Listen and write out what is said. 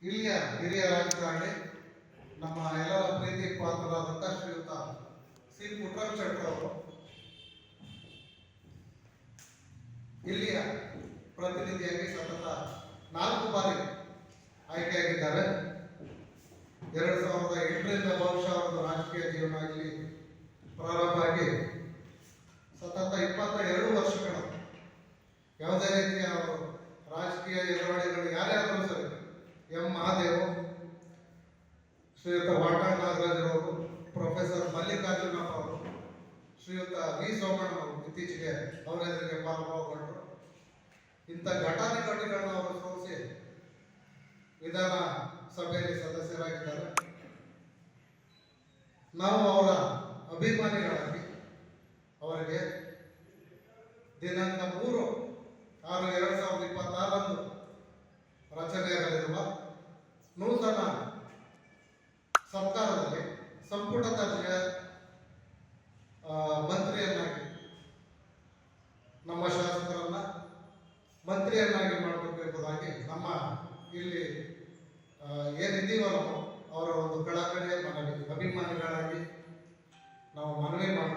ಇಲ್ಲಿಯ ಹಿರಿಯ ರಾಜಕಾರಣಿ ನಮ್ಮ ಎಲ್ಲರ ಪ್ರೀತಿ ಪಾತ್ರರಾದಂಥ ಶ್ರೀಯುತ ಸಿ ಪುಟ್ಟರಾಜ ಶೆಟ್ಟರ್ ಅವರು ಇಲ್ಲಿಯ ಪ್ರತಿನಿಧಿಯಾಗಿ ಸತತ 4 ಬಾರಿ ಆಯ್ಕೆಯಾಗಿದ್ದಾರೆ. 2008ರಿಂದ ಬಹುಶಃ ಅವರ ರಾಜಕೀಯ ಜೀವನ ಇಲ್ಲಿ ಪ್ರಾರಂಭ ಆಗಿ ಸತತ 22 ವರ್ಷಗಳು ಯಾವುದೇ ರೀತಿಯ ಅವರು ರಾಜಕೀಯ ಎದುರಾಳಿಗಳು ಯಾರೇ ಆದರೂ ಸರಿ, ಎಂ ಮಹಾದೇವ್, ಶ್ರೀಯುತ ವಾಟಾಳ್ ನಾಗರಾಜರವರು, ಪ್ರೊಫೆಸರ್ ಮಲ್ಲಿಕಾರ್ಜುನಪ್ಪ ಅವರು, ಶ್ರೀಯುತ ವಿ ಸೋಮಣ್ಣ ಅವರು ಇತ್ತೀಚೆಗೆ ಅವರ ಎದುರಿಗೆ ಪಾಲ್ಗೊಂಡರು. ಇಂಥ ಘಟಾನುಘಟಿಗಳನ್ನು ಅವರು ಸೋಲಿಸಿ ವಿಧಾನ ಸಭೆಯಲ್ಲಿ ಸದಸ್ಯರಾಗಿದ್ದಾರೆ. ನಾವು ಅವರ ಅಭಿಮಾನಿಗಳಾಗಿ ಅವರಿಗೆ ದಿನಾಂಕ 3/6/2026 ರಚನೆಯಾಗಲಿರುವ ನೂತನ ಸರ್ಕಾರದಲ್ಲಿ ಸಂಪುಟ ದರ್ಜೆಯ ಮಂತ್ರಿಯನ್ನಾಗಿ, ನಮ್ಮ ಶಾಸಕರನ್ನ ಮಂತ್ರಿಯನ್ನಾಗಿ ಮಾಡಬೇಕು ಎಂಬುದಾಗಿ ನಮ್ಮ ಇಲ್ಲಿ ಏನಿದ್ದೀವೋ ಅವರ ಒಂದು ಕಳಕಳಿಯ ಮನವಿ, ಅಭಿಮಾನಿಗಳಾಗಿ ನಾವು ಮನವಿ ಮಾಡಬೇಕು.